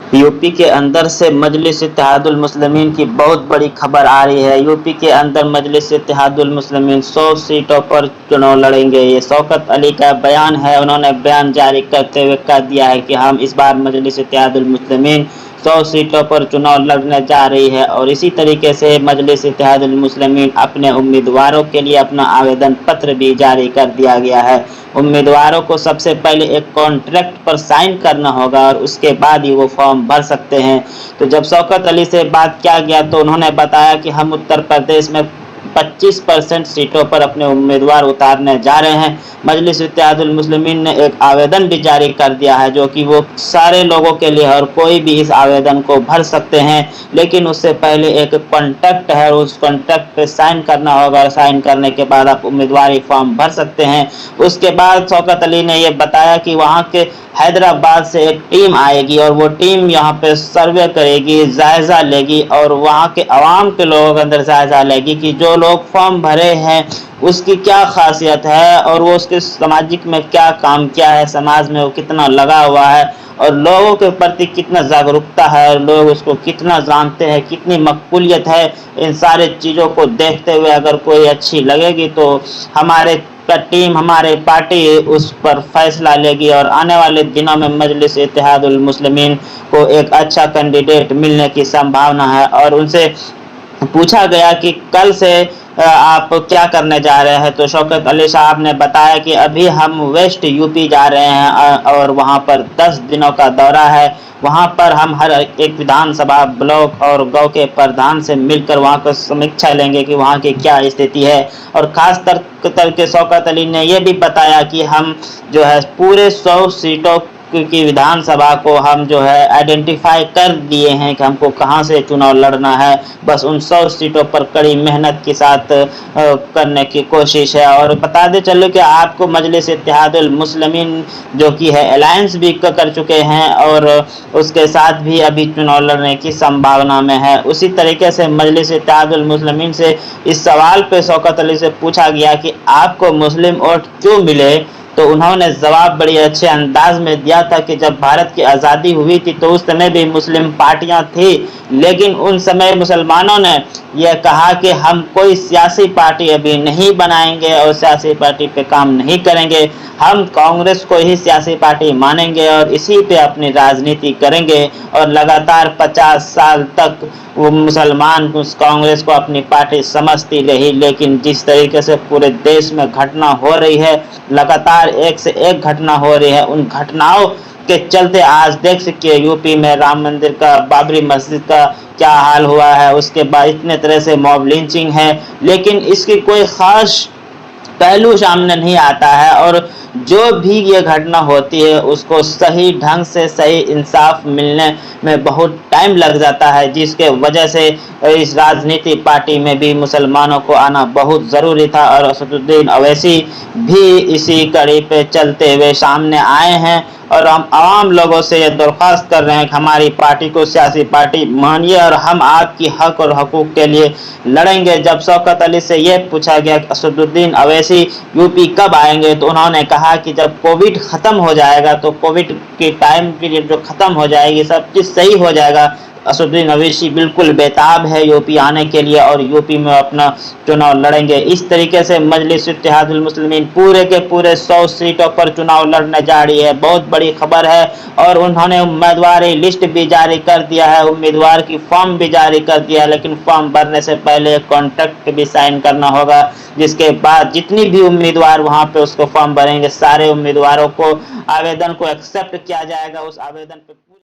UP के अंदर से मजलिस इत्तेहादुल मुस्लिमीन की बहुत बड़ी खबर आ रही है। यूपी के अंदर मजलिस इत्तेहादुल मुस्लिमीन 100 सीटों पर चुनाव लड़ेंगे। ये शौकत अली का बयान है। उन्होंने बयान जारी करते हुए कह दिया है कि हम इस बार मजलिस इत्तेहादुल मुस्लिमीन 100 सीटों पर चुनाव लड़ने जा रही है। और इसी तरीके से मजलिस इत्तेहादुल मुस्लिमीन अपने उम्मीदवारों के लिए अपना आवेदन पत्र भी जारी कर दिया गया है। उम्मीदवारों को सबसे पहले एक कॉन्ट्रैक्ट पर साइन करना होगा और उसके बाद ही वो फॉर्म भर सकते हैं। तो जब शौकत अली से बात किया गया तो उन्होंने बताया कि हम उत्तर प्रदेश में 25% सीटों पर अपने उम्मीदवार उतारने जा रहे हैं। मजलिस इत्तेहादुल मुस्लिमीन ने एक आवेदन भी जारी कर दिया है जो कि वो सारे लोगों के लिए और कोई भी इस आवेदन को भर सकते हैं, लेकिन उससे पहले एक कॉन्ट्रैक्ट है, उस कॉन्ट्रैक्ट पे साइन करना होगा और साइन करने के बाद आप उम्मीदवारी फॉर्म भर सकते हैं। उसके बाद शौकत अली ने ये बताया कि वहाँ के हैदराबाद से एक टीम आएगी और वो टीम यहाँ पे सर्वे करेगी, जायजा लेगी और वहाँ के अवाम के लोगों के अंदर जायजा लेगी कि जो लोग फॉर्म भरे हैं उसकी क्या खासियत है और वो उसके सामाजिक में क्या काम किया है, समाज में वो कितना लगा हुआ है और लोगों के प्रति कितना जागरूकता है और लोग उसको कितना जानते हैं, कितनी मकबूलियत है। इन सारे चीज़ों को देखते हुए अगर कोई अच्छी लगेगी तो हमारे टीम, हमारे पार्टी उस पर फैसला लेगी और आने वाले दिनों में मजलिस इत्तेहादुल मुस्लिमीन को एक अच्छा कैंडिडेट मिलने की संभावना है। और उनसे पूछा गया कि कल से आप क्या करने जा रहे हैं, तो शौकत अली साहब ने बताया कि अभी हम वेस्ट यूपी जा रहे हैं और वहां पर 10 दिनों का दौरा है। वहां पर हम हर एक विधानसभा, ब्लॉक और गांव के प्रधान से मिलकर वहां पर समीक्षा लेंगे कि वहां की क्या स्थिति है। और खास तौर के शौकत अली ने यह भी बताया कि हम जो है पूरे 100 सीटों की विधानसभा को हम जो है आइडेंटिफाई कर दिए हैं कि हमको कहां से चुनाव लड़ना है। बस उन 100 सीटों पर कड़ी मेहनत के साथ करने की कोशिश है। और बता दे चलो कि आपको मजलिस इत्तेहादुल मुस्लिमीन जो कि है अलायंस भी कर चुके हैं और उसके साथ भी अभी चुनाव लड़ने की संभावना में है। उसी तरीके से मजलिस इत्तेहादुल मुस्लिमीन से इस सवाल पे शौकत अली से पूछा गया कि आपको मुस्लिम वोट क्यों मिले, तो उन्होंने जवाब बड़ी अच्छे अंदाज में दिया था कि जब भारत की आज़ादी हुई थी तो उस समय भी मुस्लिम पार्टियां थी, लेकिन उन समय मुसलमानों ने यह कहा कि हम कोई सियासी पार्टी अभी नहीं बनाएंगे और सियासी पार्टी पे काम नहीं करेंगे, हम कांग्रेस को ही सियासी पार्टी मानेंगे और इसी पे अपनी राजनीति करेंगे। और लगातार 50 साल तक वो मुसलमान उस कांग्रेस को अपनी पार्टी समझती रही, लेकिन जिस तरीके से पूरे देश में घटना हो रही है, लगातार एक से एक घटना हो रही है, उन घटनाओं के चलते आज देख सकते हैं यूपी में राम मंदिर का, बाबरी मस्जिद का क्या हाल हुआ है, उसके बाद इतने तरह से मॉब लिंचिंग है, लेकिन इसकी कोई खास पहलू सामने नहीं आता है। और जो भी ये घटना होती है उसको सही ढंग से सही इंसाफ मिलने में बहुत टाइम लग जाता है, जिसके वजह से इस राजनीति पार्टी में भी मुसलमानों को आना बहुत ज़रूरी था। और असदुद्दीन अवैसी भी इसी कड़ी पे चलते हुए सामने आए हैं और हम आम लोगों से ये दरख्वास्त कर रहे हैं कि हमारी पार्टी को सियासी पार्टी मानिए और हम आपकी हक और हकूक़ के लिए लड़ेंगे। जब शौकत अली से ये पूछा गया कि असदुद्दीन अवैसी यूपी कब आएंगे, तो उन्होंने कहा कि जब कोविड ख़त्म हो जाएगा, तो कोविड की टाइम पीरियड जो ख़त्म हो जाएगी, सब चीज़ सही हो जाएगा, असदुद्दीन अवैसी बिल्कुल बेताब है यूपी आने के लिए और यूपी में अपना चुनाव लड़ेंगे। इस तरीके से मजलिस इत्तेहादुल मुस्लिमीन पूरे के पूरे 100 सीटों पर चुनाव लड़ने जा रही है। बहुत बड़ी खबर है। और उन्होंने उम्मीदवारी लिस्ट भी जारी कर दिया है, उम्मीदवार की फॉर्म भी जारी कर दिया है, लेकिन फॉर्म भरने से पहले कॉन्ट्रैक्ट भी साइन करना होगा, जिसके बाद जितनी भी उम्मीदवार वहां पे उसको फॉर्म भरेंगे, सारे उम्मीदवारों को आवेदन को एक्सेप्ट किया जाएगा। उस आवेदन पे